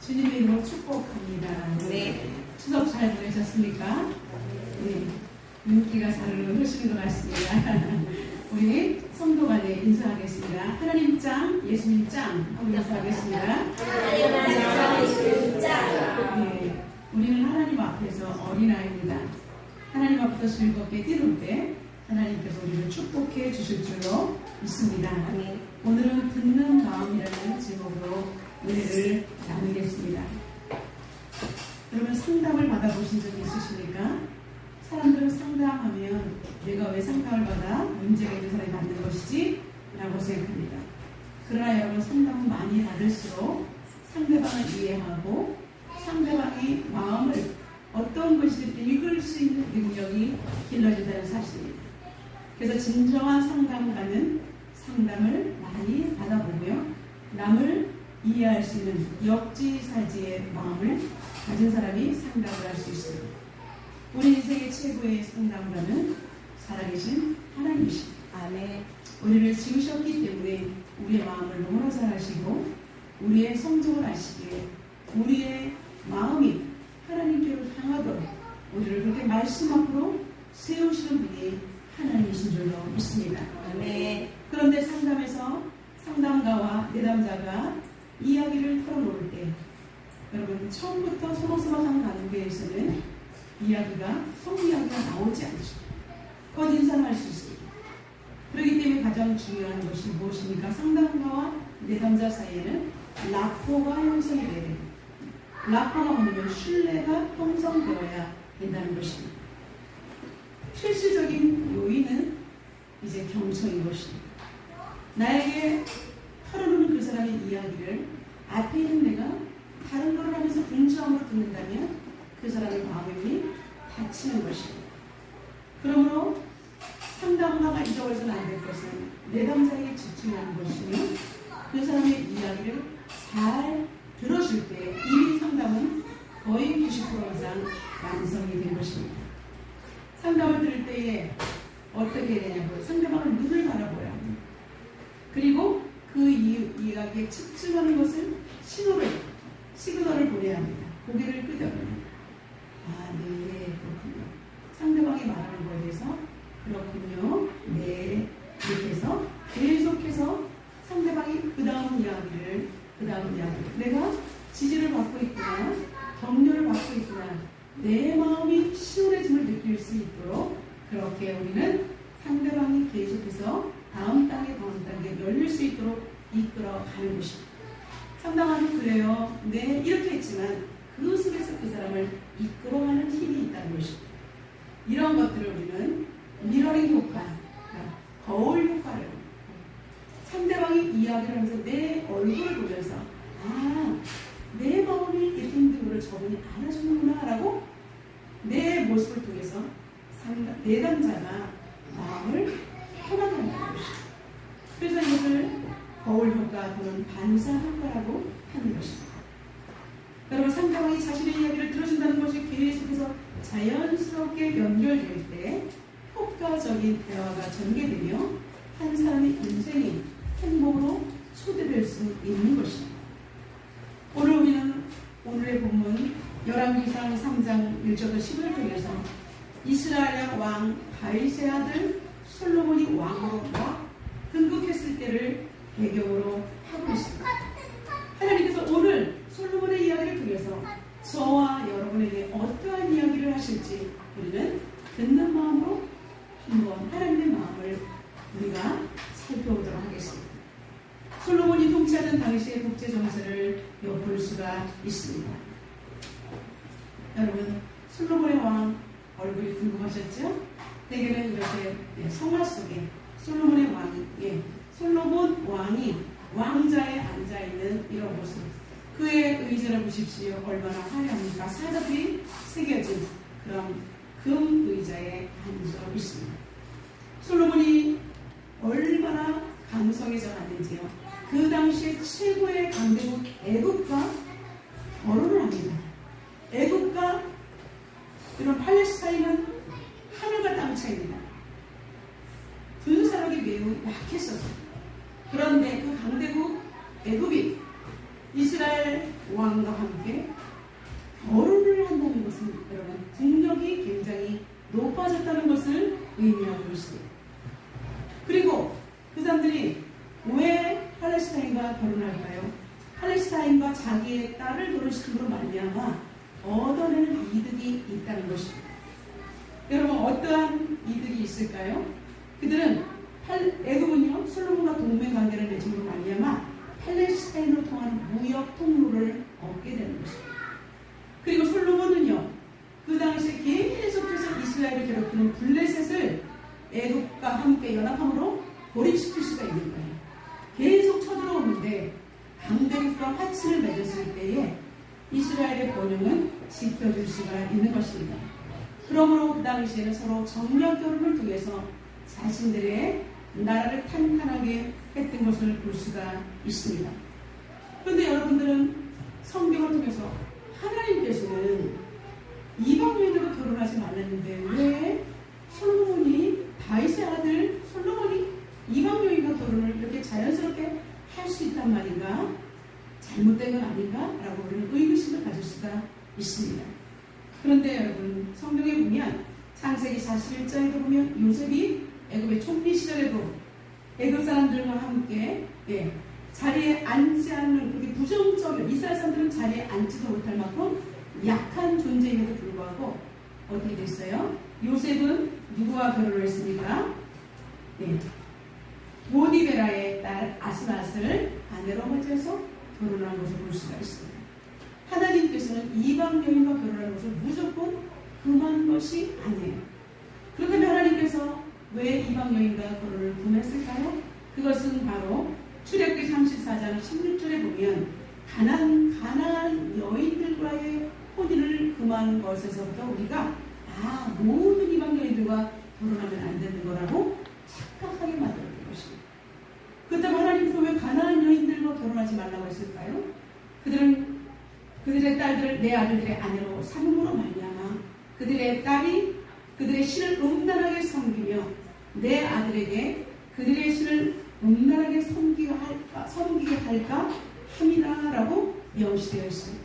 주님의 이름으로 축복합니다. 네. 추석 잘 보내셨습니까? 네. 윤기가 잘 흐르시는 것 같습니다. 우리 성도 간에 인사하겠습니다. 하나님 짱, 예수님 짱 하고 인사하겠습니다. 하나님 짱, 예수님 짱. 네. 우리는 하나님 앞에서 어린아이입니다. 하나님 앞에서 즐겁게 뛰놀 때 하나님께서 우리를 축복해 주실 줄로 믿습니다. 아멘. 오늘은 듣는 마음이라는 제목으로 은혜를 나누겠습니다. 여러분 상담을 받아보신 적이 있으십니까? 사람들은 상담하면 내가 왜 상담을 받아 문제가 있는 사람이 받는 것이지? 라고 생각합니다. 그러나 여러분 상담을 많이 받을수록 상대방을 이해하고 상대방의 마음을 어떤 것이든 읽을 수 있는 능력이 길러진다는 사실입니다. 그래서 진정한 상담가는 상담을 많이 받아보고요. 남을 이해할 수 있는 역지사지의 마음을 가진 사람이 상담을 할 수 있습니다. 우리 인생의 최고의 상담가는 살아계신 하나님이십니다. 아멘. 우리를 지으셨기 때문에 우리의 마음을 너무나 잘 아시고 우리의 성정을 아시기에 우리의 마음이 하나님께로 향하도록 우리를 그렇게 말씀 앞으로 세우시는 분이 하나님이신 줄로 믿습니다. 아멘. 그런데 상담에서 상담가와 내담자가 이야기를 털어놓을 때 여러분 처음부터 소모스마한 관계에서는 이야기가 성이야기가 나오지 않죠. 겉인상할 수 있습니다. 그렇기 때문에 가장 중요한 것이 무엇입니까? 상담가와 내담자 사이에는 라포가 형성이 되어야 됩니다. 라포가 뭐냐면 신뢰가 형성되어야 된다는 것입니다. 필수적인 요인은 이제 경청인 것입니다. 나에게 털어놓는 그 사람의 이야기를 앞에 있는 내가 다른 걸 하면서 분주함으로 듣는다면 그 사람의 마음이 다치는 것입니다. 그러므로 상담가가 잊어버려서는 안 될 것은 내담자에게 집중하는 것이며 그 사람의 이야기를 잘 들어줄 때 이 상담은 거의 90% 이상 완성이 된 것입니다. 상담을 들을 때에 어떻게 해야 되냐고요. 상대방을 눈을 바라보아야 합니다. 그리고 그 이야기에 집중하는 것을 시그널을 보내야 합니다. 고개를 끄덕입니다. 아, 네, 그렇군요. 상대방이 말하는 거에 대해서 그렇군요. 네, 이렇게 해서 계속해서 상대방이 그 다음 이야기를 내가 지지를 받고 있구나, 격려를 받고 있구나, 내 마음이 시원해짐을 느낄 수 있도록 그렇게 우리는 상대방이 계속해서 다음 단계 열릴 수 있도록 이끌어가는 것입니다. 상담하면 그래요. 네, 이렇게 했지만 그 속에서 그 사람을 이끌어가는 힘이 있다는 것입니다. 이런 것들을 우리는 미러링 효과, 거울 효과를 상대방이 이야기를 하면서 내 얼굴을 보면서 내 마음이 이렇게 힘든 것을 저분이 알아주는구나 라고 내 모습을 통해서 내담자가 마음을 편하게 한다는 것입니다. 그래서 이것을 거울 효과 또는 반사 효과라고 하는 것입니다. 여러분 상대방이 자신의 이야기를 들어준다는 것이 계속해서 자연스럽게 연결될 때 효과적인 대화가 전개되며 한 사람의 인생이 행복으로 초대될 수 있는 것입니다. 오늘 우리는 오늘의 본문 열왕기상 3장 1절부터 10절을 통해서 이스라엘 왕 다윗의 아들 솔로몬이 왕으로 등극했을 때를 배경으로 하고 있습니다. 하나님께서 오늘 솔로몬의 이야기를 통해서 저와 여러분에게 어떠한 이야기를 하실지 우리는 듣는 마음으로 한번 하나님의 마음을 우리가 살펴보도록 하겠습니다. 솔로몬이 통치하던 당시의 국제 정세를 엿볼 수가 있습니다. 여러분 솔로몬의 왕 얼굴이 궁금하셨죠? 대개는 이렇게 성화 속에 솔로몬의 왕이 솔로몬 왕이 왕자에 앉아있는 이런 모습, 그의 의자를 보십시오. 얼마나 화려합니까? 사자들이 새겨진 그런 금 의자에 앉아 있습니다. 솔로몬이 얼마나 감성에서 갔는지요. 그 당시에 최고의 강대국 애국과 결혼을 합니다. 애국과 이런 팔레스타인은 하늘과 땅 차이입니다. 군사력이 매우 약했었어요. 그런데 그 강대국 애굽이 이스라엘 왕과 함께 결혼을 한다는 것은 여러분 국력이 굉장히 높아졌다는 것을 의미하고 있습니다. 그리고 그 사람들이 왜 팔레스타인과 결혼할까요? 팔레스타인과 자기의 딸을 결혼시킴으로 말미암아 얻어내는 이득이 있다는 것입니다. 여러분 어떠한 이득이 있을까요? 그들은 애굽은요 솔로몬과 동맹 관계를 맺음으로 말미암아 팔레스타인으로 통한 무역 통로를 얻게 되는 것입니다. 그리고 솔로몬은요 그 당시에 계속해서 이스라엘을 괴롭히는 블레셋을 애굽과 함께 연합함으로 고립시킬 수가 있는 거예요. 계속 쳐들어오는데 강대국과 화친을 맺었을 때에 이스라엘의 번영은 지켜줄 수가 있는 것입니다. 그러므로 그 당시에는 서로 정략 결혼을 통해서 자신들의 나라를 탄탄하게 했던 것을 볼 수가 있습니다. 그런데 여러분들은 성경을 통해서 하나님께서는 이방 여인들과 결혼하지 말랐는데 왜 솔로몬이 다윗의 아들 솔로몬이 이방 여인과 결혼을 이렇게 자연스럽게 할 수 있단 말인가? 잘못된 건 아닌가? 라고 우리는 의구심을 가질 수가 있습니다. 그런데 여러분 성경에 보면 창세기 41장에도 보면 요셉이 애굽의 총리 시절에도 애굽 사람들과 함께 자리에 앉지 않는 그렇게 부정적인 이스라엘 사람들은 자리에 앉지도 못할 만큼 약한 존재임에도 불구하고 어떻게 됐어요? 요셉은 누구와 결혼을 했습니까? 모디베라의 딸 아스낫을 아내로 맞이해서 결혼한 것을 볼 수가 있습니다. 하나님께서는 이방 여인과 결혼하는 것을 무조건 금한 것이 아니에요. 그렇다면 하나님께서 왜 이방 여인과 결혼을 금했을까요? 그것은 바로 출애굽기 34장 16절에 보면 가나안 여인들과의 혼인을 금한 것에서부터 우리가 모든 이방 여인들과 결혼하면 안 되는 거라고 착각하게 만들었던 것입니다. 그렇다면 하나님께서 왜 가나안 여인들과 결혼하지 말라고 했을까요? 그들은 그들의 딸들을 내 아들들의 아내로 삼음으로 말미암아 그들의 딸이 그들의 신을 음란하게 섬기며 내 아들에게 그들의 신을 음란하게 섬기게 할까 함이다라고 명시되어 있습니다.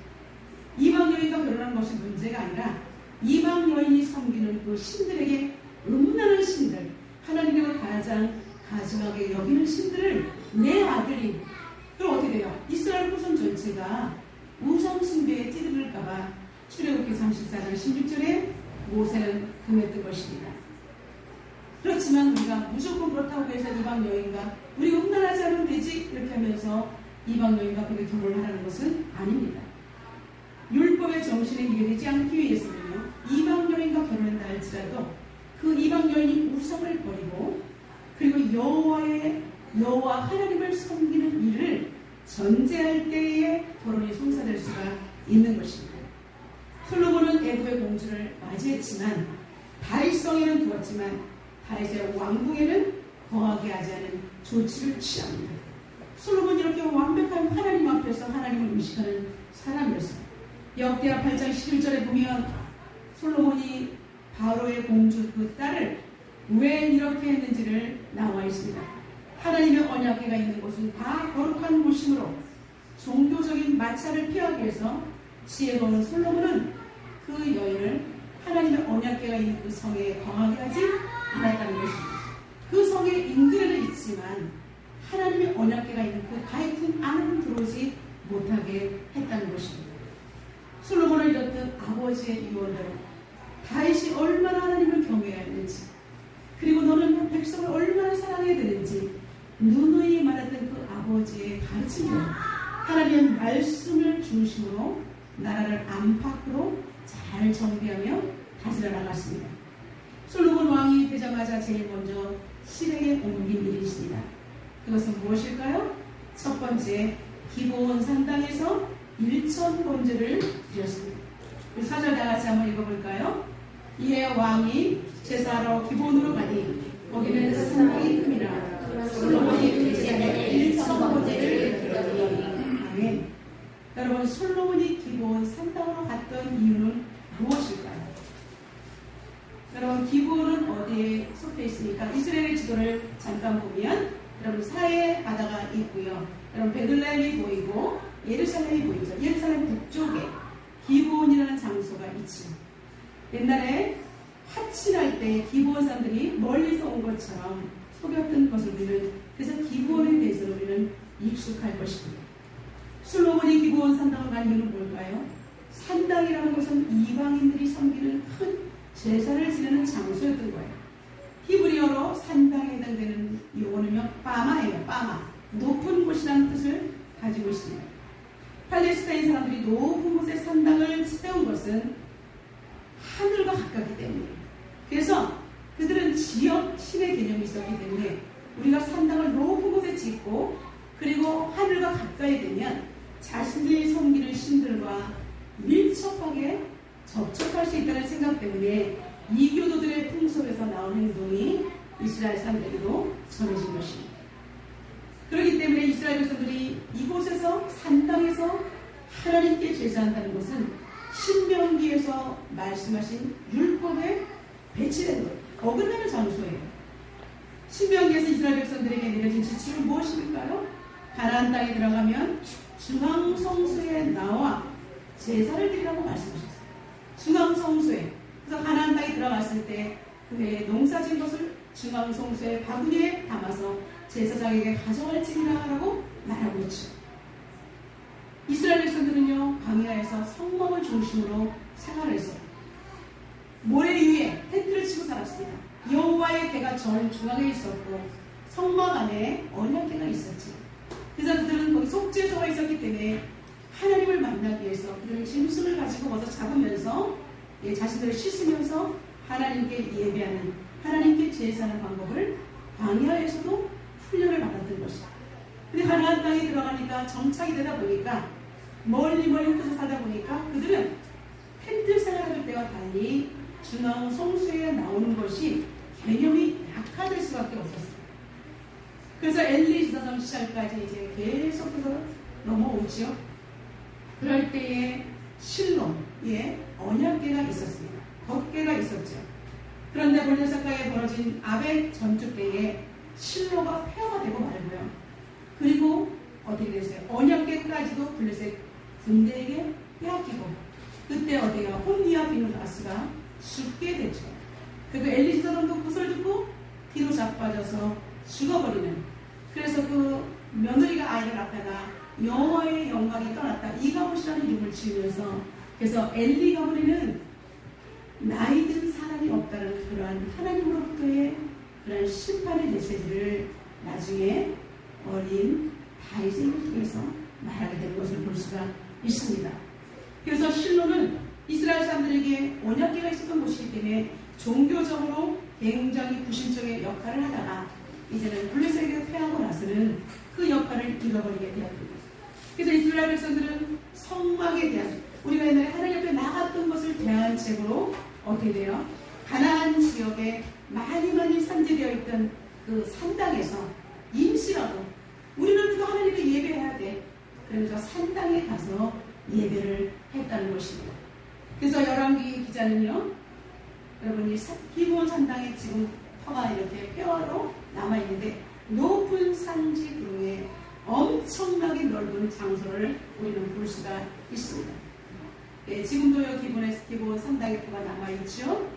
이방 여인과 결혼한 것이 문제가 아니라 이방 여인이 섬기는 그 신들에게 음란한 신들, 하나님께서 가장 가증하게 여기는 신들을 내 아들이 그럼 어떻게 돼요? 이스라엘 후손 전체가 우상숭배에 찌들을까봐 출애굽기 34장 16절에 모세는 금했던 것입니다. 그렇지만 우리가 무조건 그렇다고 해서 이방 여인과 우리 음란하지 않으면 되지 이렇게 하면서 이방 여인과 그렇게 결혼을 하는 것은 아닙니다. 율법의 정신에 이해되지 않기 위해서는요 이방 여인과 결혼한다 할지라도 그 이방 여인이 우상을 버리고 그리고 여호와 하나님을 섬기는 일을 전제할 때에 결혼이 성사될 수가 있는 것입니다. 솔로몬은 애굽의 공주를 맞이했지만 다윗성에는 두었지만 다윗의 왕궁에는 거하게 하지 않은 조치를 취합니다. 솔로몬이 이렇게 완벽한 하나님 앞에서 하나님을 의식하는 사람이었어요. 역대하 8장 11절에 보면 솔로몬이 바로의 공주 그 딸을 왜 이렇게 했는지를 나와 있습니다. 하나님의 언약궤가 있는 곳은 다 거룩한 곳이므로 종교적인 마찰을 피하기 위해서 지혜로운 솔로몬은 그 여인을 하나님의 언약궤가 있는 그 성에 거하게 하지 않았다는 것입니다. 그 성의 인근에는 있지만 하나님의 언약궤가 있는 그 다윗궁 안으로 들어오지 못하게 했다는 것입니다. 솔로몬을 이뤘던 아버지의 유언대로 다윗이 얼마나 하나님을 경외해야 했는지 그리고 너는 백성을 얼마나 사랑해야 되는지 누누이 말했던 그 아버지의 가르침대로 하나님의 말씀을 중심으로 나라를 안팎으로 잘 정비하며 다스려 나갔습니다. 솔로몬 왕이 되자마자 제일 먼저 실행에 옮긴 일이 있습니다. 그것은 무엇일까요? 첫 번째, 기브온 산당에서 1,000번제를 드렸습니다. 우리 사절 다 같이 한번 읽어볼까요? 이에 왕이 제사하러 기브온으로 가니 거기는 산당이 큼이라 솔로몬이 제사에 1,000번제를 드렸더니 아멘. 여러분 솔로몬이 기브온 산당으로 갔던 이유는 무엇일까요? 여러분 기브온은 어디에 속해 있습니까? 이스라엘의 지도를 잠깐 보면 여러분 사해 바다가 있고요. 여러분 베들레헴이 보이고 예루살렘이 보이죠. 예루살렘 북쪽에 기브온이라는 장소가 있죠. 옛날에 화친할 때 기브온 사람들이 멀리서 온 것처럼 속였던 것을 우리는, 그래서 기브온에 대해서 우리는 익숙할 것입니다. 솔로몬이 기브온 산당을 간 이유는 뭘까요? 산당이라는 것은 이방인들이 섬기는 큰 제사를 지내는 장소였던 거예요. 히브리어로 산당에 해당되는 용어는요, 빠마예요. 빠마. 높은 곳이라는 뜻을 가지고 있습니다. 팔레스타인 사람들이 높은 곳에 산당을 세운 것은 하늘과 가깝기 때문이에요. 그래서 그들은 지역 신의 개념이 있었기 때문에 우리가 산당을 높은 곳에 짓고 그리고 하늘과 가까이 되면 자신들이 섬기는 신들과 밀접하게 접촉할 수 있다는 생각 때문에 이교도들의 풍속에서 나온 행동이 이스라엘 사람들에게도 전해진 것입니다. 그렇기 때문에 이스라엘 백성들이 이곳에서 산당에서 하나님께 제사한다는 것은 신명기에서 말씀하신 율법에 배치된 것, 어긋나는 장소예요. 신명기에서 이스라엘 백성들에게 내려진 지침은 무엇입니까요? 가나안 땅에 들어가면 중앙성소에 나와 제사를 드리라고 말씀하셨어요. 중앙성소에. 그래서 가나안 땅에 들어갔을 때 그의 농사진 것을 중앙성소의 바구니에 담아서 제사장에게 가져갈지니라라고 말하고 있죠. 이스라엘 백성들은요, 광야에서 성막을 중심으로 생활했어요. 모래 위에 텐트를 치고 살았습니다. 여호와의 궤가 전 중앙에 있었고 성막 안에 언약궤가 있었지. 그래서 그들은 거기 속죄소가 있었기 때문에 하나님을 만나기 위해서 그들은 짐승을 가지고 와서 잡으면서 자신들을 씻으면서 하나님께 예배하는, 하나님께 제사하는 방법을 광야에서도 훈련을 받았던 것이다. 근데 가나안 땅에 들어가니까 정착이 되다 보니까 멀리 흩어져 살다 보니까 그들은 텐트 생활할 때와 달리 중앙 성소에 나오는 것이 개념이 약화될 수밖에 없었어요. 그래서 엘리 지사장 시절까지 이제 계속해서 넘어오죠. 그럴 때에 실로에 언약궤가 있었습니다. 법궤가 있었죠. 그런데 볼레사가에 벌어진 아벡 전투 때에 실로가 폐허가 되고 말고요. 그리고 어떻게 됐어요? 언약궤까지도 블레셋 군대에게 빼앗기고, 그때 어디가 혼니아 비누다스가 죽게 됐죠. 그리고 엘리사장도 구설 듣고 뒤로 자빠져서 죽어버리는. 그래서 그 며느리가 아이를 낳다가 여호와의 영광이 떠났다, 이가봇이라는 이름을 지으면서, 그래서 엘리 가문에는 나이 든 사람이 없다는 그러한 하나님으로부터의 그러한 심판의 메시지를 나중에 어린 다윗을 통해서 말하게 되는 것을 볼 수가 있습니다. 그래서 실로는 이스라엘 사람들에게 언약궤가 있었던 곳이기 때문에 종교적으로 굉장히 구심적인 역할을 하다가 이제는 블레셋에게 패하고 나서는 그 역할을 잃어버리게 되었습니다. 그래서 이스라엘 백성들은 성막에 대한, 우리가 옛날에 하나님 앞에 나갔던 것을 대한 책으로 어떻게 돼요? 가나안 지역에 많이 산재되어 있던 그 산당에서 임시라도 우리는 그 하나님을 예배해야 돼. 그러면서 산당에 가서 예배를 했다는 것입니다. 그래서 열왕기 기자는요, 여러분이 기브온 산당에 지금 터가 이렇게 폐허로 남아있는데 높은 산지 구름에 엄청나게 넓은 장소를 우리는 볼 수가 있습니다. 예, 지금도 여기 기브온 산당에 터가 남아있죠.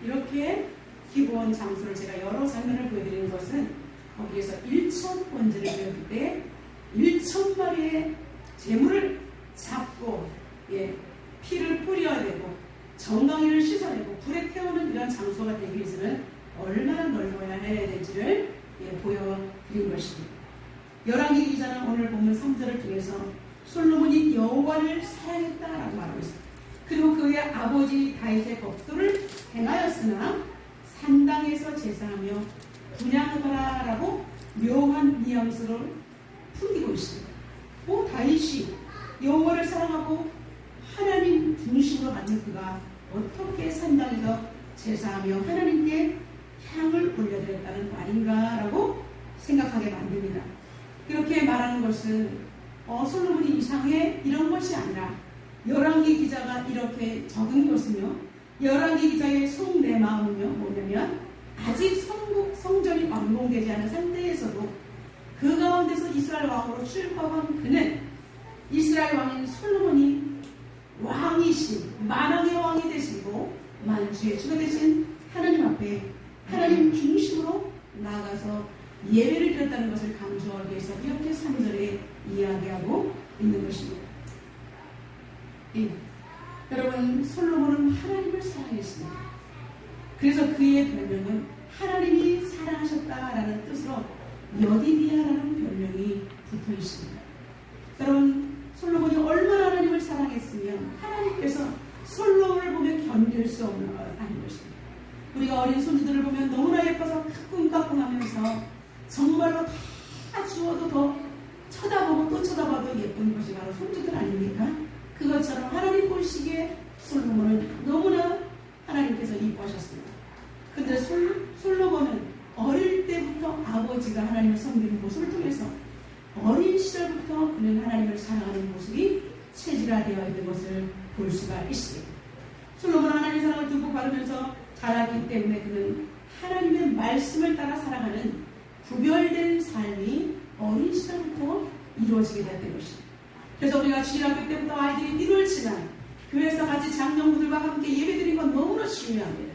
이렇게 기브온 장소를 제가 여러 장면을 보여드리는 것은 거기에서 1천 번제를 드렸을 때 1천 마리의 재물을 잡고 피를 뿌려야 되고 정강이를 씻어내고 불에 태우는 이런 장소가 되기 위해서는 얼마나 넓어야 해야 될지를 보여드린 것입니다. 열왕기 기자는 오늘 본문 3절을 통해서 솔로몬이 여호와를 사랑했다라고 말하고 있습니다. 그리고 그의 아버지 다윗의 법도를 행하였으나 산당에서 제사하며 분향하더라라고 묘한 뉘앙스를 풍기고 있습니다. 다윗이 여호와를 사랑하고 하나님 중심으로 만든 그가 어떻게 산당에서 제사하며 하나님께 향을 올려드렸다는 말인가라고 생각하게 만듭니다. 그렇게 말하는 것은 솔로몬이 이상해 이런 것이 아니라 열왕기 기자가 이렇게 적은 것은요, 열왕기 기자의 속 내 마음은요 뭐냐면 아직 성전이 완공되지 않은 상태에서도 그 가운데서 이스라엘 왕으로 출입한 그는 이스라엘 왕인 솔로몬이 왕이신 만왕의 왕이 되시고 만주의 주가 되신 하나님 앞에 하나님 중심으로 나아가서 예배를 드렸다는 것을 강조하기 위해서 이렇게 3절에 이야기하고 있는 것입니다. 예. 여러분, 솔로몬은 하나님을 사랑했습니다. 그래서 그의 별명은 하나님이 사랑하셨다라는 뜻으로 여디디아라는 별명이 붙어 있습니다. 여러분, 솔로몬이 얼마나 하나님을 사랑했으면 하나님께서 솔로몬을 보며 견딜 수 없는 것 아닌 것입니다. 우리가 어린 손주들을 보면 너무나 예뻐서 까꿍까꿍하면서 정말로 다 주어도 더 쳐다보고 또 쳐다봐도 예쁜 것이 바로 손주들 아닙니까? 그것처럼 하나님 보시기에 솔로몬은 너무나 하나님께서 이뻐하셨습니다. 근데 솔로몬은 어릴 때부터 아버지가 하나님을 섬기는 모습을 통해서 어린 시절부터 그는 하나님을 사랑하는 모습이 체질화되어 있는 것을 볼 수가 있습니다. 솔로몬은 하나님의 사랑을 듬뿍 받으면서 자랐기 때문에 그는 하나님의 말씀을 따라 살아가는 구별된 삶이 어린 시절부터 이루어지게 됐던 것입니다. 그래서 우리가 주일학교 때부터 아이들이 띠를 치면 교회에서 같이 장년부들과 함께 예배드리는 건 너무나 중요합니다.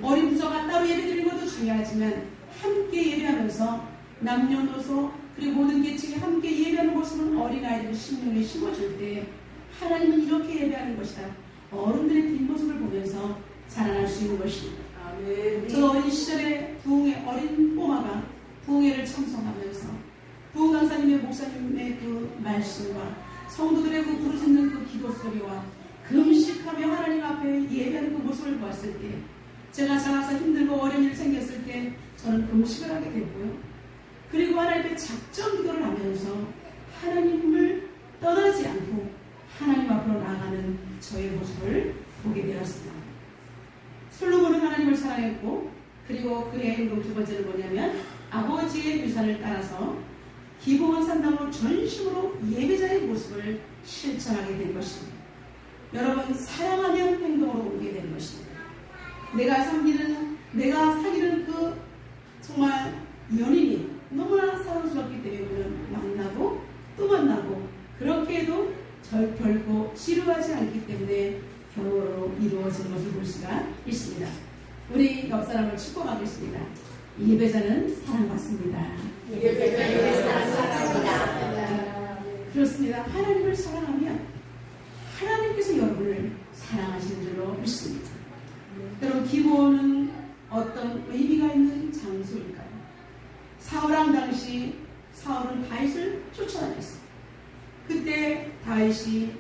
어린 부서가 따로 예배드리는 것도 중요하지만 함께 예배하면서 남녀노소 그리고 모든 계층이 함께 예배하는 모습은 어린아이들을 심령에 심어줄 때 하나님은 이렇게 예배하는 것이다. 어른들의 뒷모습을 보면서 자라날 수 있는 것입니다. 저 어린 시절에 부흥회 어린 꼬마가 부흥회를 참석하면서 부흥 강사님의 목사님의 그 말씀과 성도들의 그 부르짖는 그 기도 소리와 금식하며 하나님 앞에 예배하는 그 모습을 보았을 때 제가 자라서 힘들고 어려운 일이 생겼을 때 저는 금식을 하게 됐고요. 그리고 하나님 앞에 작정 기도를 하면서 하나님을 떠나지 않고 하나님 앞으로 나아가는 저의 모습을 보게 되었습니다. 솔로몬은 하나님을 사랑했고 그리고 그의 행동 두 번째는 뭐냐면 아버지의 유산을 따라서 기브온 산당으로 전심으로 예배자의 모습을 실천하게 된 것입니다. 여러분, 사랑하면 행동으로 오게 되는 것입니다. 내가 사귀는 그 정말 연인이 너무나 사랑스럽기 때문에 우리는 만나고 또 만나고 그렇게 해도 결코 지루하지 않기 때문에 결혼으로 이루어지는 것을 볼 수가 있습니다. 우리 옆 사람을 축복하겠습니다. 예배자는 사랑받습니다. 예배자는 사랑받습니다. 그렇습니다. 하나님을 사랑하면 하나님께서 여러분을 사랑하시는 줄로 믿습니다. 여러분, 기브온은 어떤 의미가 있는 장소일까요? 사울왕 당시 사울은 다윗을 쫓아다녔습니다. 그때 다윗이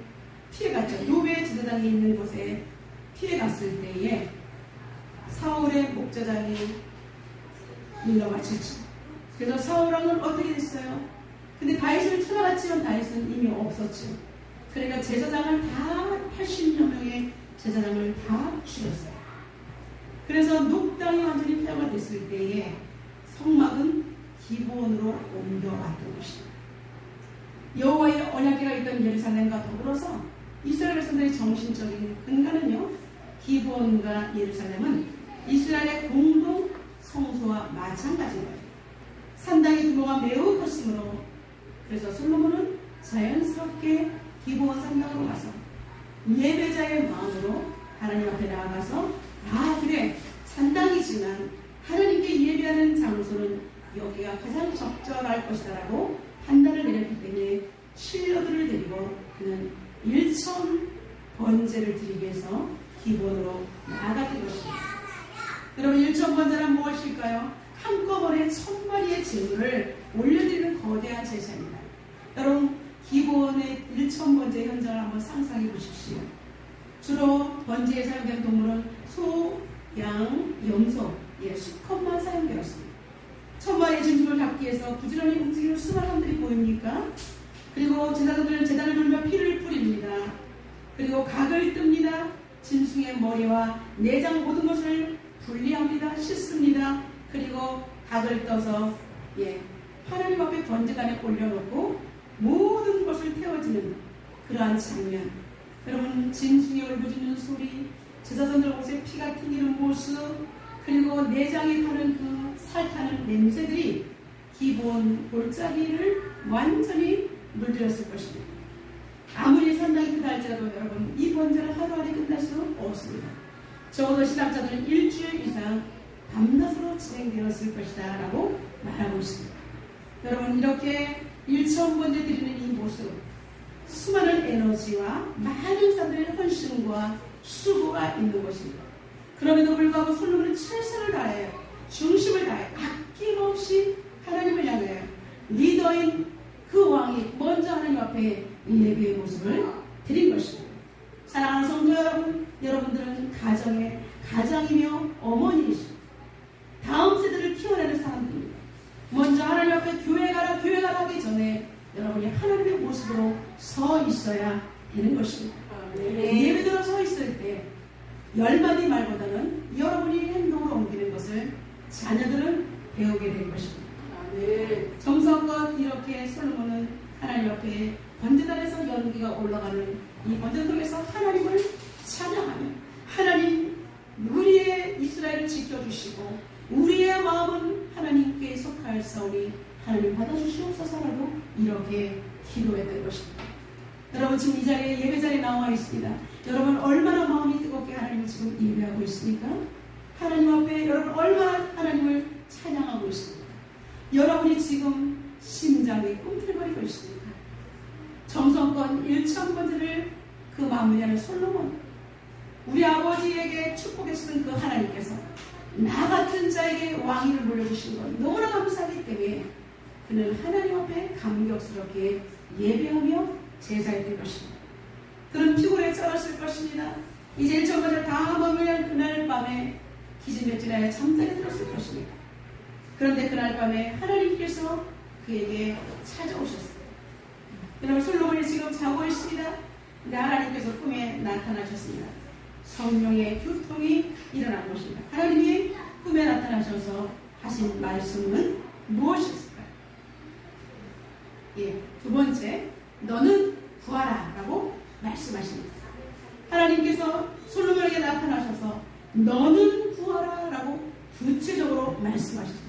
피해갔죠. 요배 제사장이 있는 곳에 피해갔을 때에 사울의 목자장이 밀려맞혔죠. 그래서 사울왕은 어떻게 됐어요? 근데 다윗을 찾아갔지만 다윗은 이미 없었죠. 그러니까 제사장을 다 80여 명의 제사장을 다 죽였어요. 그래서 녹당이 완전히 폐허가 됐을 때에 성막은 기브온으로 옮겨왔던 것입니다. 여호와의 언약궤가 있던 예루살렘과 더불어서 이스라엘 백성들의 정신적인 근간은요, 기브온과 예루살렘은 이스라엘의 공동 성소와 마찬가지인 거예요. 산당의 규모가 매우 컸으므로 그래서 솔로몬은 자연스럽게 기브온 산당으로 가서 예배자의 마음으로 하나님 앞에 나아가서 그래 산당이지만 하나님께 예배하는 장소는 여기가 가장 적절할 것이다라고 판단을 내렸기 때문에 신료들을 데리고 그는 1천 번제를 드리기 위해서 기본으로 나아가게 것입니다. 여러분, 1천 번제란 무엇일까요? 한꺼번에 1000마리의 제물을 올려드리는 거대한 제사입니다. 여러분, 기본의 1천 번제 현장을 한번 상상해 보십시오. 주로 번제에 사용된 동물은 소, 양, 염소, 수컷만 사용되었습니다. 1000마리의 짐승을 잡기 위해서 부지런히 움직이는 수많은 사람들이 보입니까? 그리고 제사장들은 제단을 돌며 피를 뿌립니다. 그리고 각을 뜹니다. 짐승의 머리와 내장 모든 것을 분리합니다. 씻습니다. 그리고 각을 떠서 하나님 앞에 번제단에 올려놓고 모든 것을 태워지는 그러한 장면. 여러분, 짐승이 울부짖는 소리, 제사장들 옷에 피가 튀기는 모습, 그리고 내장이 타는 그 살타는 냄새들이 기본 골짜기를 완전히 물들였을 것입니다. 아무리 상당히 크다 할지라도 여러분 이 번제를 하루 안에 끝날 수 없습니다. 적어도 신학자들은 일주일 이상 밤낮으로 진행되었을 것이다 라고 말하고 있습니다. 여러분 이렇게 1,000번째 드리는 이 모습, 수많은 에너지와 많은 사람들의 헌신과 수고가 있는 것입니다. 그럼에도 불구하고 솔로몬은 최선을 다해 중심을 다해 아낌없이 하나님을 향해 리더인 그 왕이 먼저 하나님 앞에 예배의 모습을 드린 것입니다. 사랑하는 성도 여러분, 여러분들은 가정의 가장이며 어머니이십니다. 다음 세대를 키워내는 사람들입니다. 먼저 하나님 앞에 교회 가라 하기 전에 여러분이 하나님의 모습으로 서 있어야 되는 것입니다. 예배드로 서 있을 때 10마디 말보다는 여러분이 행동으로 옮기는 것을 자녀들은 배우게 될 것입니다. 정성껏 이렇게 솔로몬은 하나님 앞에 번제단에서 연기가 올라가는 이 번제단 속에서 하나님을 찬양하며 하나님 우리의 이스라엘을 지켜주시고 우리의 마음은 하나님께 속하였사오니 하나님 받아주시옵소서라고 이렇게 기도했던 것입니다. 여러분 지금 이 자리에 예배 자리에 나와 있습니다. 여러분 얼마나 마음이 뜨겁게 하나님을 지금 예배하고 있습니까? 하나님 앞에 여러분 얼마나 하나님을 찬양하고 있습니까? 여러분이 지금 심장이 꿈틀거리고 있습니까? 정성껏 1,000번째를 그 마무리하는 솔로몬, 우리 아버지에게 축복했던 그 하나님께서 나 같은 자에게 왕위를 물려주신 것 너무나 감사하기 때문에 그는 하나님 앞에 감격스럽게 예배하며 제사했던 것입니다. 그는 피곤에 쩔었을 것입니다. 이제 1,000번을 다 마무리한 그날 밤에 기진맥진하여 잠자리 들었을 것입니다. 그런데 그날 밤에 하나님께서 그에게 찾아오셨어요. 여러분 솔로몬이 지금 자고 있습니다. 근데 하나님께서 꿈에 나타나셨습니다. 성령의 교통이 일어난 것입니다. 하나님이 꿈에 나타나셔서 하신 말씀은 무엇이었을까요? 두 번째, 너는 구하라 라고 말씀하십니다. 하나님께서 솔로몬에게 나타나셔서 너는 구하라 라고 구체적으로 말씀하셨습니다.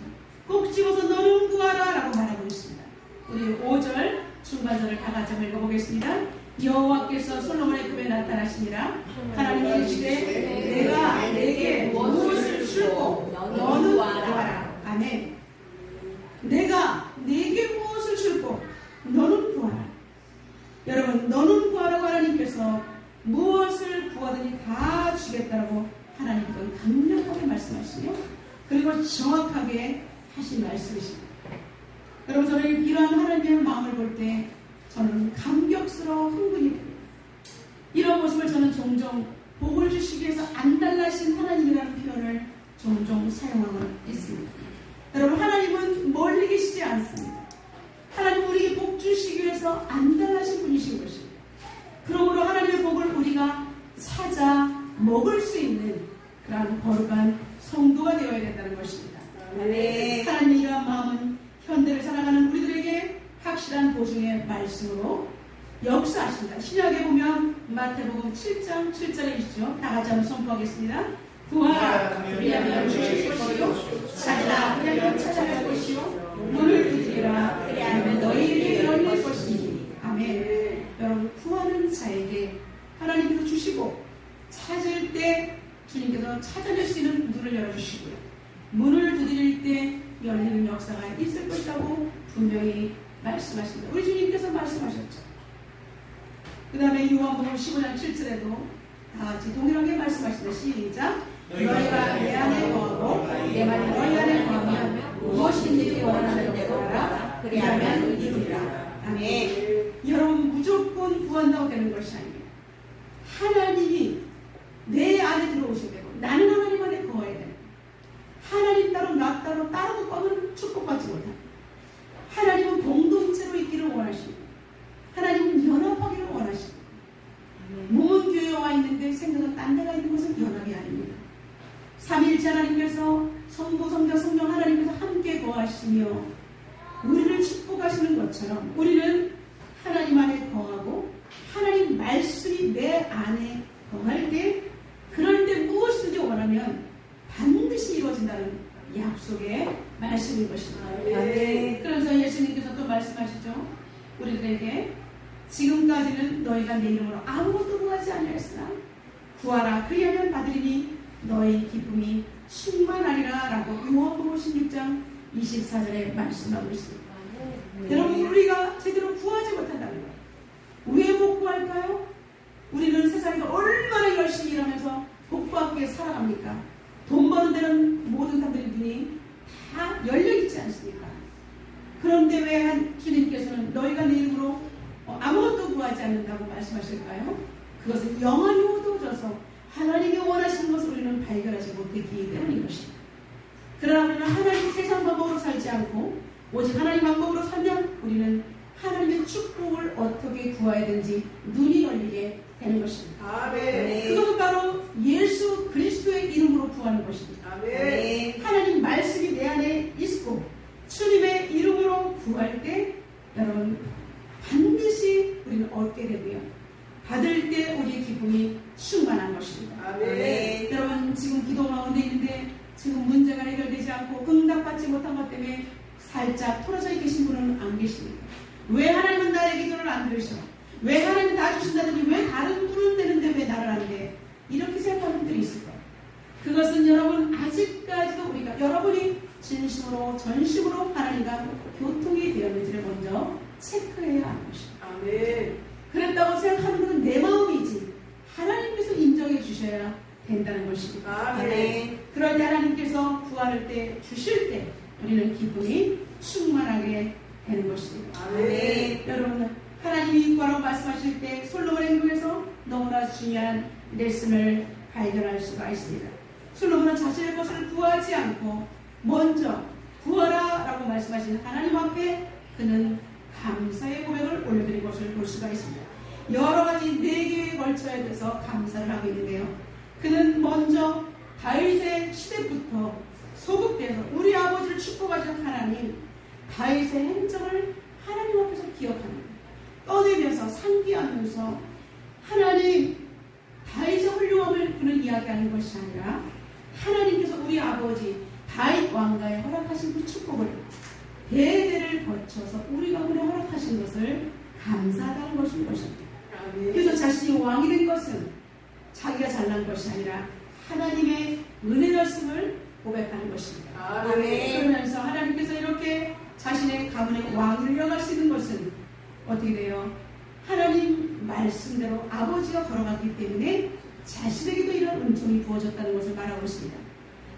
꼭 집어서 너는 구하라 라고 말하고 있습니다. 우리 5절 중반절을 다 같이 한번 읽어보겠습니다. 여호와께서 솔로몬의 꿈에 나타나시니라. 하나님이 이르시되 내가 내게 무엇을 줄고 너는 구하라. 아멘. 내가 내게 무엇을 줄고 너는 구하라. 여러분 너는 구하라고 하나님께서 무엇을 구하더니 다 주겠다라고 하나님께서 강력하게 말씀하시며 그리고 정확하게 하신 말씀이십니다. 여러분 저는 이러한 하나님의 마음을 볼 때 저는 감격스러워 흥분이 됩니다. 이런 모습을 저는 종종 복을 주시기 위해서 안달나신 하나님이라는 표현을 종종 사용하고 있습니다. 여러분 하나님은 멀리 계시지 않습니다. 하나님은 우리에게 복 주시기 위해서 안달나신 분이신 것입니다. 그러므로 하나님의 복을 우리가 찾아 먹을 수 있는 그런 거룩한 성도가 되어야 된다는 것입니다. 하나님의 이러한 마음은 현대를 살아가는 우리들에게 확실한 보증의 말씀으로 역사하십니다. 신약에 보면 마태복음 7장 7절에 있죠. 다 같이 한번 선포하겠습니다. 구하라 그리하면 주실 것이요 찾으라 그리하면 찾아갈 것이요 문을 두드리라 그리하면 너희에게 열릴 것이니. 아멘. 여러분 구하는 자에게 하나님께서 주시고 찾을 때 주님께서 찾아낼 수 있는 문을 열어주시고요. 문을 두드릴 때 열리는 역사가 있을 것이라고 분명히 말씀하십니다. 우리 주님께서 말씀하셨죠. 그 다음에 요한복음 15장 7절에도 다 같이 동일하게 말씀하시다. 시작. 너희가 내 안에 거하고 내 말이 너희 안에 거하면 무엇인지 원하는 대로 구하라. 그리하면 이루리라. 아멘. 여러분 무조건 구한다고 되는 것이 아닙니다. 하나님이 내 안에 들어오셔야 되고 나는 하나님 안에 거해야 됩니다. 하나님 따로 나 따로 따로 꺾으면 축복받지 못합니다. 하나님은 공동체로 있기를 원하십니다. 하나님은 연합하기를 원하십니다. 몸은 교회에 와 있는데 생각은 딴 데가 있는 것은 연합이 아닙니다. 삼위일체 하나님께서 성부, 성자, 성령 하나님께서 함께 거하시며 우리를 축복하시는 것처럼 우리는 하나님 안에 거하고 하나님 말씀이 내 안에 거할 때 그럴 때 무엇이든지 원하면 반드시 이루어진다는 약속의 말씀인 것입니다. 말씀하시죠. 우리들에게 지금까지는 너희가 내 이름으로 아무것도 구하지 아니하였으나 구하라 그리하면 받으리니 너희 기쁨이 충만하리라 라고 요한복음 16장 24절에 말씀하고 있습니다. 여러분 우리가 제대로 구하지 못한다는 거예요. 왜 못 구할까요? 우리는 세상에서 얼마나 열심히 일하면서 복받기 위해 살아갑니까? 돈 버는 데는 모든 사람들의 눈이 다 열려있지 않습니까? 그런데 왜 주님께서는 너희가 내 이름으로 아무것도 구하지 않는다고 말씀하실까요? 그것은 영원히 얻어져서 하나님이 원하시는 것을 우리는 발견하지 못했기 때문인 것입니다. 그러나 우리는 하나님 세상 방법으로 살지 않고 오직 하나님 방법으로 살면 우리는 하나님의 축복을 어떻게 구해야 되는지 눈이 열리게 되는 것입니다. 아멘. 그것은 바로 예수 그리스도의 이름으로 구하는 것입니다. 아멘. 하나님 말씀이 내 안에 있고 주님의 이름으로 구할 때 여러분 반드시 우리는 얻게 되고요. 받을 때 우리의 기쁨이 충만한 것입니다. 아멘. 여러분 지금 기도 가운데 있는데 지금 문제가 해결되지 않고 응답받지 못한 것 때문에 살짝 틀어져 계신 분은 안 계십니까? 왜 하나님은 나의 기도를 안 들으셔? 왜 하나님은 나 주신다더니 왜 다른 분은 되는데 왜 나를 안 돼? 이렇게 생각하는 분들이 있을 거예요. 그것은 여러분 아직까지도 우리가 여러분이 진심으로 전심으로 하나님과 교통이 되었는지를 먼저 체크해야 하는 것입니다. 아멘. 그랬다고 생각하는 것은 내 마음이지 하나님께서 인정해 주셔야 된다는 것입니다. 아멘. 그럴 때 하나님께서 구할 때 주실 때 우리는 기쁨이 충만하게 되는 것입니다. 아멘. 여러분 하나님이 구하라고 말씀하실 때 솔로몬의 행동에서 너무나 중요한 레슨을 발견할 수가 있습니다. 솔로몬은 자신의 것을 구하지 않고 먼저 구하라 라고 말씀하신 하나님 앞에 그는 감사의 고백을 올려드린 것을 볼 수가 있습니다. 여러 가지 4개에 걸쳐야 돼서 감사를 하고 있는데요. 그는 먼저 다윗의 시대부터 소급돼서 우리 아버지를 축복하신 하나님 다윗의 행적을 하나님 앞에서 기억합니다. 떠내면서 상기하면서 하나님 다윗의 훌륭함을 그는 이야기하는 것이 아니라 하나님께서 우리 아버지 다윗 왕가에 허락하신 그 축복을 대대를 거쳐서 우리 가문에 허락하신 것을 감사하다는 것인 것입니다. 그래서 자신이 왕이 된 것은 자기가 잘난 것이 아니라 하나님의 은혜였음을 고백하는 것입니다. 아멘. 그러면서 하나님께서 이렇게 자신의 가문의 왕을 이어갈 수 있는 것은 어떻게 돼요? 하나님 말씀대로 아버지가 걸어갔기 때문에 자신에게도 이런 은총이 부어졌다는 것을 말하고 있습니다.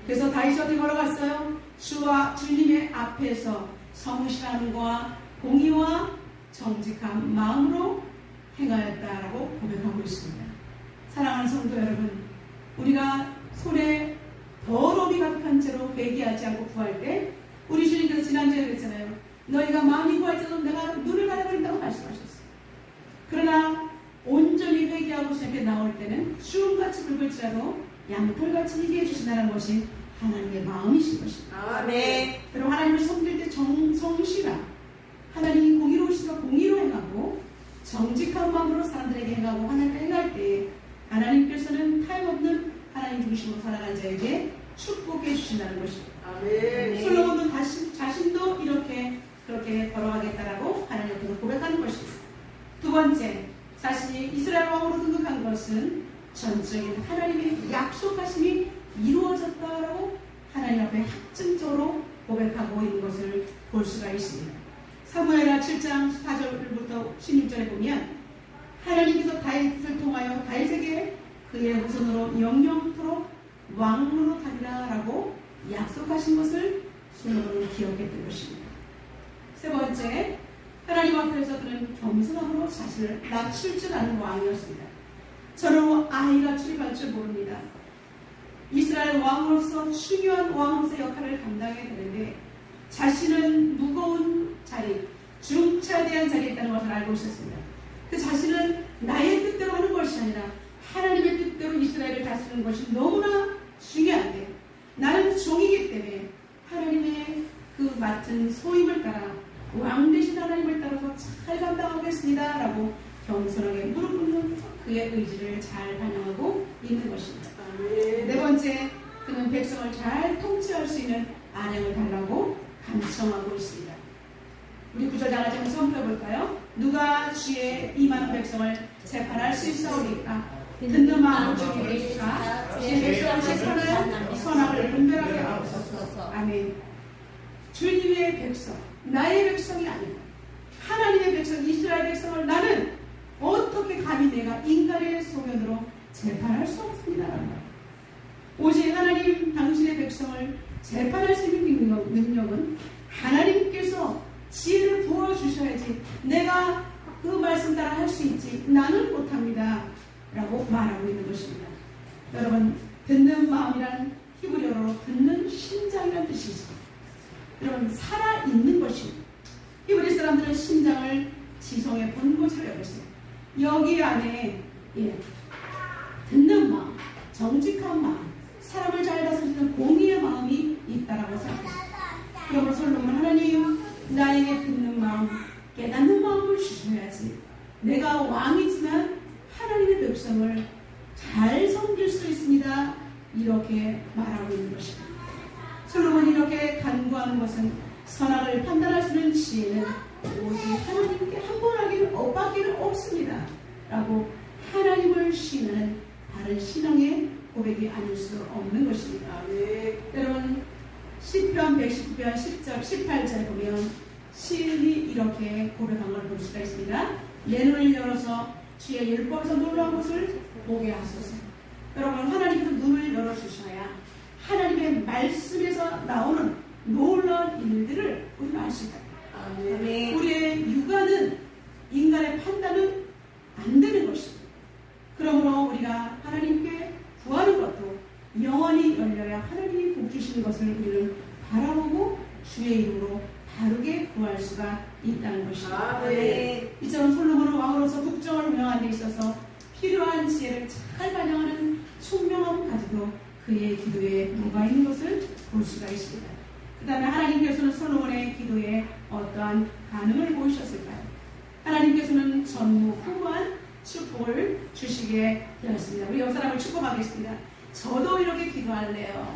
그래서 다윗이 어떻게 걸어갔어요? 주와 주님의 앞에서 성실한 것과 공의와 정직한 마음으로 행하였다라고 고백하고 있습니다. 사랑하는 성도 여러분, 우리가 손에 더러움이 가득한 채로 회개하지 않고 구할 때 우리 주님께서 지난주에 그랬잖아요. 너희가 많이 구할지라도 내가 눈을 가려버린다고 말씀하셨어요. 그러나 온전히 회개하고 주님께 나올 때는 주름같이 붉을지라도 양털같이 희게 해주신다는 것이 하나님의 마음이신 것입니다. 아멘. 그리고 하나님을 섬길 때 성실한 하나님이 공의로우시니까 공의로 행하고 정직한 마음으로 사람들에게 행하고 하나님께 행할 때 하나님께서는 타임없는 하나님 중심으로 살아간 자에게 축복해 주신다는 것입니다. 아멘. 솔로몬도 자신도 그렇게 걸어가겠다라고 하나님 앞에서 고백하는 것입니다. 두 번째, 자신이 이스라엘 왕으로 등극한 것은 전적인 하나님의 약속하심이 이루어졌다라고 하나님 앞에 확증적으로 고백하고 있는 것을 볼 수가 있습니다. 사무엘하 7장 4절부터 16절에 보면 하나님께서 다윗을 통하여 다윗에게 그의 후손으로 영영토록 왕으로 타리라라고 약속하신 것을 솔로몬은 기억했던 것입니다. 세 번째, 하나님 앞에서 그는 겸손함으로 자신을 낮출 줄 아는 왕이었습니다. 저는 아이가 출입할 줄 모릅니다. 이스라엘 왕으로서 중요한 왕으로서 역할을 감당해야 되는데 자신은 무거운 자리, 중차대한 자리에 있다는 것을 알고 있었습니다. 그 자신은 나의 뜻대로 하는 것이 아니라 하나님의 뜻대로 이스라엘을 다스리는 것이 너무나 중요한데 나는 종이기 때문에 하나님의 그 맡은 소임을 따라 왕 되신 하나님을 따라서 잘 감당하겠습니다 라고 겸손하게 무릎 꿇는 그의 의지를 잘 반영하고 있는 것입니다. 네 번째, 그는 백성을 잘 통치할 수 있는 안양을 달라고 간청하고 있습니다. 우리 구절 다 같이 한번 선포해 볼까요? 누가 주의 임하는 백성을 재판할 수 있사오리까? 듣는 마음을 주기를 주사 주의 백성의 선악을 분별하게 하옵소서. 아멘. 주님의 백성, 나의 백성이 아니고 하나님의 백성, 이스라엘 백성을 나는 어떻게 감히 내가 인간의 소견으로 재판할 수 없습니다. 오직 하나님 당신의 백성을 재판할 수 있는 능력은 하나님께서 지혜를 부어주셔야지 내가 그 말씀 따라 할 수 있지 나는 못합니다 라고 말하고 있는 것입니다. 여러분, 듣는 마음이란 히브리어로 듣는 심장이란 뜻이죠. 여러분, 살아있는 것입니다. 히브리 사람들은 심장을 지성의 본고지로 여겼어요. 여기 안에 듣는 마음, 정직한 마음, 사람을 잘 다스리는 공의의 마음이 있다라고 생각했어요. 그러므로 솔로몬은 하나님 나에게 듣는 마음, 깨닫는 마음을 주셔야지 내가 왕이지만 하나님의 백성을 잘 섬길 수 있습니다. 이렇게 말하고 있는 것입니다. 솔로몬이 이렇게 간구하는 것은 선악을 판단할 수 있는 지혜는 오직 하나님께 한 번 하기는 엇밖에는 없습니다 라고 하나님을 시인하는 다른 신앙의 고백이 아닐 수 없는 것입니다. 네. 여러분, 시편 119편 10절 18절 보면 시인이 이렇게 고백한 걸 볼 수가 있습니다. 내 눈을 열어서 주의 율법에서 놀라운 것을 보게 하소서. 여러분, 하나님께서 눈을 열어주셔야 하나님의 말씀에서 나오는 놀라운 일들을 우리는 알 수 있다. 아멘. 우리의 육안은 인간의 판단은 안 되는 것입니다. 그러므로 우리가 하나님께 구하는 것도 영원히 열려야 하나님이 복 주시는 것을 우리는 바라보고 주의 이름으로 다르게 구할 수가 있다는 것입니다. 아멘. 이처럼 솔로몬은 왕으로서 국정을 운영하는 데 있어서 필요한 지혜를 잘 반영하는 총명함 가지고 그의 기도에 녹아 있는 것을 볼 수가 있습니다. 그 다음에 하나님께서는 솔로몬의 기도에 어떠한 반응을 보이셨을까요? 하나님께서는 전무후무한 축복을 주시게 되었습니다. 우리 옆 사람을 축복하겠습니다. 저도 이렇게 기도할래요.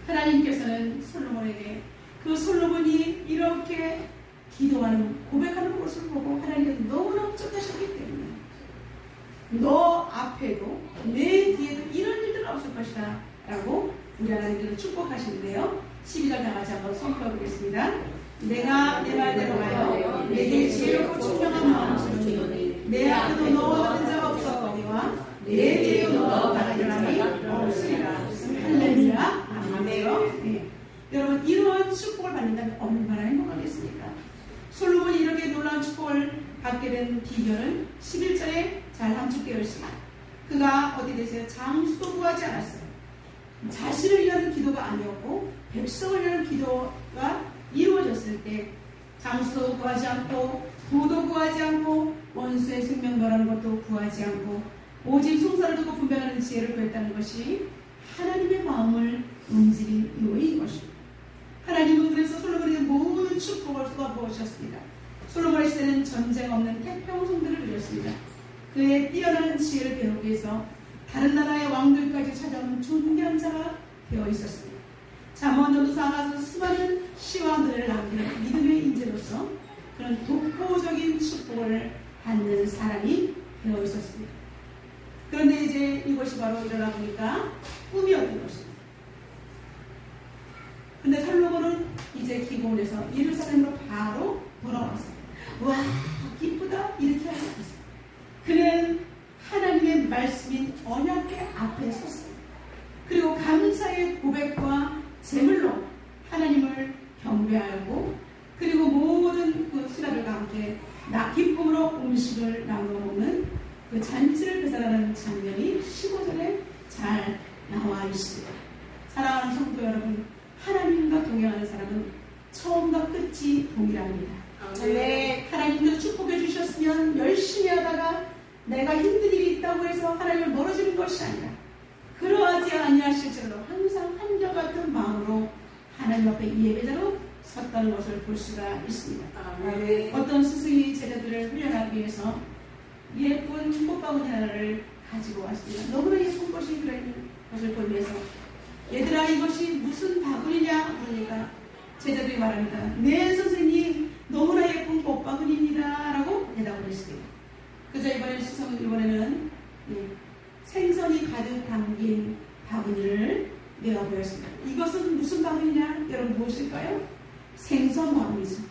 하나님께서는 솔로몬에게 그 솔로몬이 이렇게 기도하는 고백하는 모습을 보고 하나님께서 너무나 흡족하셨기 때문에 너 앞에도 내 뒤에도 이런 일들은 없을 것이다 라고 우리 하나님께서 축복하시는데요. 12절 다 같이 한번 선포해 보겠습니다. 내가 내 말대로 하여 내게 지혜롭고 총명한 마음을 주노니 내 앞에도 너와 같은 자가 없었거니와 내 뒤에도 너와 같은 사람이 없으리라. 할렐루야. 아멘. 네. 여러분, 이러한 축복을 받는다면 얼마나 행복하겠습니까? 솔로몬이 이렇게 놀라운 축복을 받게 된 비결은 11절에 잘 함축되어 있습니다. 그가 어디 되세요? 장수도 구하지 않았어요. 자신을 위한 기도가 아니었고 백성을 위한 기도가 이루어졌을 때 장수도 구하지 않고 부도 구하지 않고 원수의 생명 멸하는 것도 구하지 않고 오직 송사를 두고 분별하는 지혜를 구했다는 것이 하나님의 마음을 움직인 요인인 것입니다. 하나님은 그래서 솔로몬에게 모든 축복을 쏟아부으셨습니다. 솔로몬의 시대는 전쟁 없는 태평성들을 누렸습니다. 그의 뛰어난 지혜를 배우기 위해서 다른 나라의 왕들까지 찾아오는 존귀한 자가 되어 있었습니다. 잠언 전도사가 수많은 시와 노래를 남기는 믿음의 인재로서 그런 독보적인 축복을 받는 사람이 되어 있었습니다. 그런데 이제 이것이 바로 일어나 보니까 꿈이었던 것입니다. 근데 솔로몬은 이제 기본에서 예루살렘으로 바로 돌아왔어요. 와, 기쁘다 이렇게 하지 않았어요. 그는 하나님의 말씀인 언약궤 앞에 섰어요. 그리고 감사의 고백과 제물로 하나님을 경배하고 그리고 모든 그 신하들과 함께 기쁨으로 음식을 나누어 먹는 그 잔치를 배설하는 장면이 15절에 잘 나와 있습니다. 사랑하는 성도 여러분, 하나님과 동행하는 사람은 처음과 끝이 동일합니다. 네. 하나님께서 축복해 주셨으면 열심히 하다가 내가 힘든 일이 있다고 해서 하나님을 멀어지는 것이 아니라 그러하지 아니하실지라도 항상 한결같은 마음으로 하나님 앞에 예배자로 섰다는 것을 볼 수가 있습니다. 네. 어떤 스승이 제자들을 훈련하기 위해서 예쁜 꽃바구니 하나를 가지고 왔습니다. 너무나 예쁜 것이 들어있는 것을 보면서 얘들아 이것이 무슨 바구니냐 그러니까 이렇게 말합니다. 네 선생님 너무나 예쁜 꽃바구니입니다 라고 대답을 했어요. 그저 이번에는 생선이 가득 담긴 바구니를 내어보였습니다. 이것은 무슨 바구니냐? 여러분 무엇일까요? 생선 바구니죠.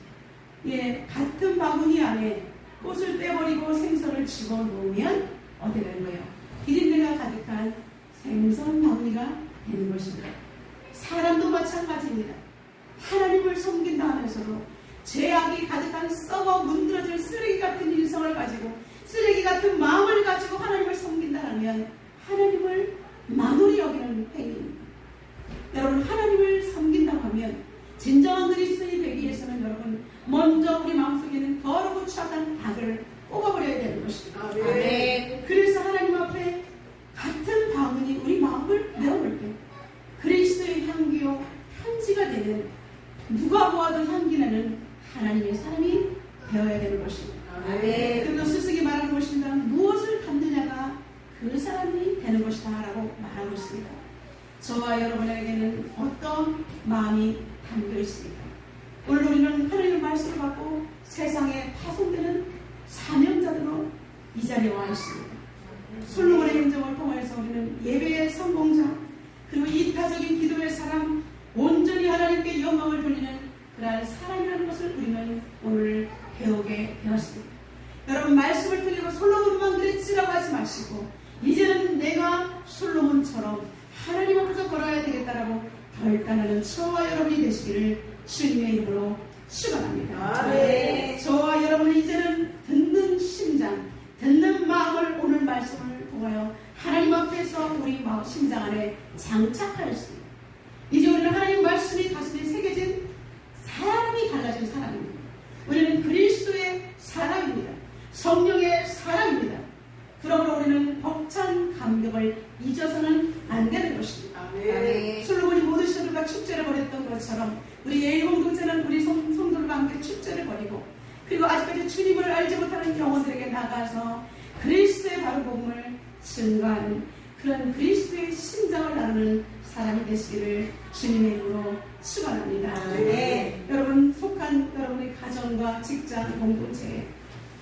같은 바구니 안에 꽃을 떼버리고 생선을 집어넣으면 어떻게 되는 거예요? 비린내가 가득한 생선 바구니가 되는 것입니다. 사람도 마찬가지입니다. 하나님을 섬긴다 하면서도 죄악이 가득한 썩어 문드러질 쓰레기 같은 인성을 가지고 쓰레기 같은 마음을 가지고 하나님을 섬긴다 하면 하나님을 만홀히 여기는 행위입니다. 여러분 하나님을 섬긴다고 하면 진정한 그리스도인이 되기 위해서는 여러분 먼저 우리 마음속에 있는 더럽고 추악한 악을 뽑아버려야 되는 것입니다. 아멘. 그래서 하나님 앞에 같은 바구니 우리 마음을 내어볼 때 그리스도의 향기요 편지가 되는 누가 보아도 향기나는 하나님의 사람이 되어야 되는 것입니다. 아멘. 그리고 스승이 말하는 것입니다. 무엇을 담느냐가 그 사람이 되는 것이다 라고 말하고 있습니다. 저와 여러분에게는 어떤 마음이 담겨 있습니까? 오늘 우리는 하나님의 말씀을 받고 세상에 파송되는 사명자들로 이 자리에 와 있습니다. 솔로몬의 행정을 통해서 우리는 예배의 성공자 그리고 이타적인 기도의 사람 온전히 하나님께 영광을 돌리는 그러한 사람이라는 것을 우리는 오늘 배우게 되었습니다. 여러분 말씀을 들리고 솔로몬만 그랬지라고 하지 마시고 이제는 내가 솔로몬처럼 하나님 앞에서 걸어야 되겠다라고 결단하는 저와 여러분이 되시기를 주님의 이름으로 축원합니다. 아멘. 저와 여러분은 이제는 듣는 심장, 듣는 마음을 오늘 말씀을 통하여 하나님 앞에서 우리 마음 심장 안에 장착하였습니다. 이제 우리는 하나님 말씀이 가슴에 새겨진 사람이 달라진 사람입니다. 우리는 그리스도의 사람입니다. 성령의 사람입니다. 그러므로 우리는 벅찬 감격을 잊어서는 안 되는 것입니다. 아멘. 솔로몬이 모든 신들과 축제를 벌였던 것처럼 우리 예일공동체는 우리 성도들과 함께 축제를 벌이고 그리고 아직까지 주님을 알지 못하는 영혼들에게 나가서 그리스도의 바른 복음을 증거하는 그런 그리스도의 심장을 나누는 사람이 되시기를 주님의 이름으로 축원합니다. 네. 여러분 속한 여러분의 가정과 직장 공동체에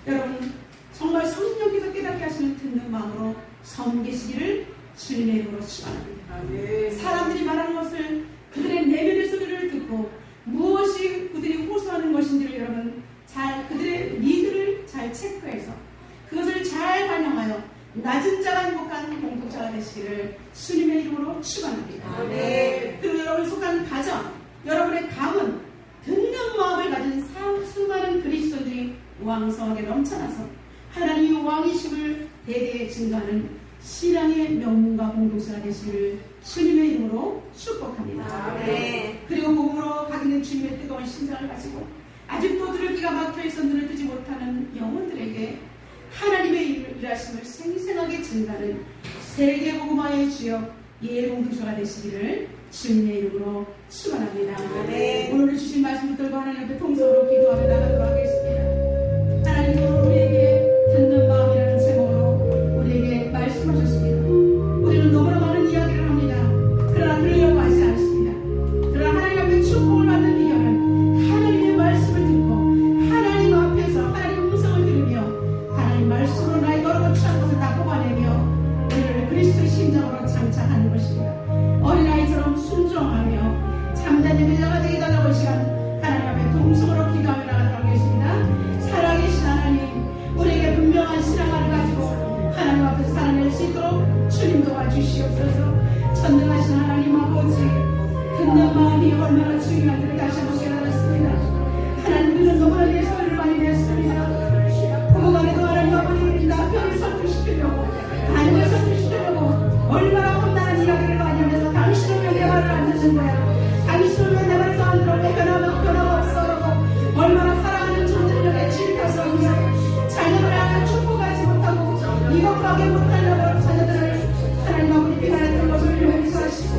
여러분 정말 성령께서 깨닫게 하시는 듣는 마음으로 섬기시기를 주님의 이름으로 축원합니다. 사람들이 말하는 것을 그들의 내면의 소리를 듣고 무엇이 그들이 호소하는 것인지를 여러분 잘 그들의 니드를 잘 체크해서 그것을 잘 반영하여 낮은 자가 행복한 공동체가 되시기를 주님의 이름으로 축원합니다. 그리고 여러분이 속한 가정, 여러분의 가문, 듣는 마음을 가진 수많은 그리스도인들이 왕성하게 넘쳐나서 하나님의 왕이심을 대대에 증거하는 신앙의 명문과 공동체가 되시기를 주님의 이름으로 축복합니다. 그리고 복음으로 각인된 주님의 뜨거운 심장을 가지고 아직도 들을 귀가 막혀있어 눈을 뜨지 못하는 영혼들에게 하나님의 일하심을 생생하게 증가하는 세계복음화의 주역 예공동체가 되시기를 주님의 이름으로 축원합니다. 오늘 주신 말씀 붙들고 하나님 앞에 통성으로 기도하며 나가도록 하겠습니다. 하나님 오늘 우리에게 듣는 마음이라는 제목으로 우리에게 말씀하셨습니다. 우리는 너무나 많은 이야기를 합니다. 그러나 들으려고 하지 않습니다. 그러나 하나님 앞에 축복을 받는 비결은 하나님의 말씀을 듣고 하나님 앞에서 하나님의 음성을 들으며 하나님 말씀으로 나의 더럽고 추한 것을 다 뽑아내며 우리를 그리스도의 심장으로 장착하는 것입니다. 어린아이처럼 순종하며 참된 믿자가 되게 달라고 시간 하나님 앞에 동성으로 기도하며 나가도록 하겠습니다. 살아계신 하나님 우리에게 분명한 신앙을 가지고 하나님 앞에서 살아낼 수 있도록 주님 도와주시옵소서. 전능하신 하나님 아버지 듣는 마음이 얼마나 중요한지를 다시 한번 깨달았습니다. 하나님 우리는 너무나 내 소리를 많이 냈습니다. 부모간에도 하나님 아버지 남편을 선택시키려고 아내를 선택시키려고 얼마나 험난한 이야기를 많이 하면서 당신은 왜 내 말을 안 듣는 거야? 당신은 왜 내 말도 안 들어? 왜 변화가 없어? 얼마나 사랑하는 존재들에게 질타스러우며 자녀들을 하나 축복하지 못하고 이것밖에 못하려고 자녀들을 하나님 아버지 비난했던 것을 용서하시고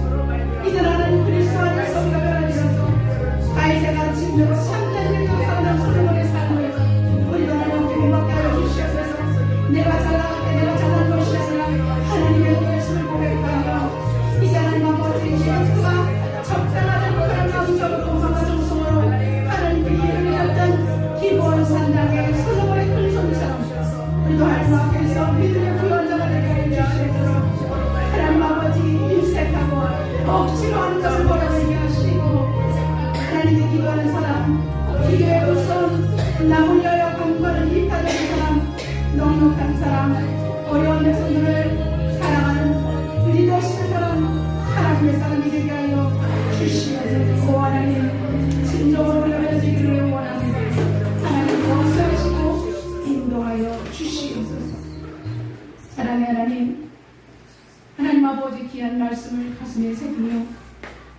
이제 나는 그리스도 안에서 우리가 변화되어서 아이새가 진정으로 참된 영상을 솔로몬의 오 하나님 진정으로 열려지기를 원합니다. 하나님 역사하시고 인도하여 주시옵소서. 사랑의 하나님, 하나님 아버지 귀한 말씀을 가슴에 새기며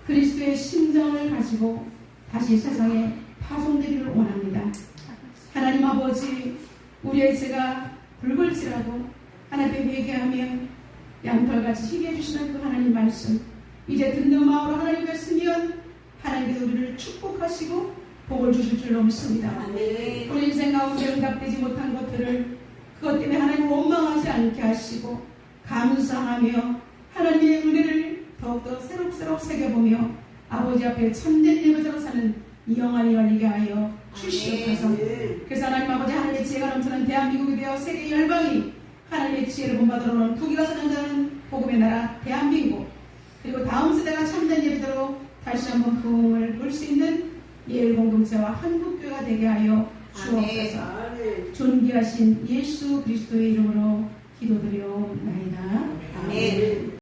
그리스도의 심정을 가지고 다시 세상에 파송되기를 원합니다. 하나님 아버지, 우리의 죄가 붉을지라도 하나님께 회개하며 양털같이 희게 해주시는 그 하나님 말씀 이제 듣는 마음으로 하나님께 쓰면 하나님께서 우리를 축복하시고 복을 주실 줄로 믿습니다. 아멘. 우리 인생 가운데 응답되지 못한 것들을 그것 때문에 하나님을 원망하지 않게 하시고 감사하며 하나님의 은혜를 더욱더 새록새록 새겨보며 아버지 앞에 참된 예배자로 사는 이 영안이 열리게 하여 주시옵소서. 그래서 하나님 아버지, 하나님의 지혜가 넘치는 대한민국이 되어 세계 열방이 하나님의 지혜를 본받으러 오는 부귀가 사랑하는 복음의 나라 대한민국, 그리고 다음 세대가 참된 예배자로 다시 한번 부흥을 볼 수 있는 예일 공동체와 한국교회가 되게 하여 주옵소서. 존귀하신 예수 그리스도의 이름으로 기도드려옵나이다. 아멘.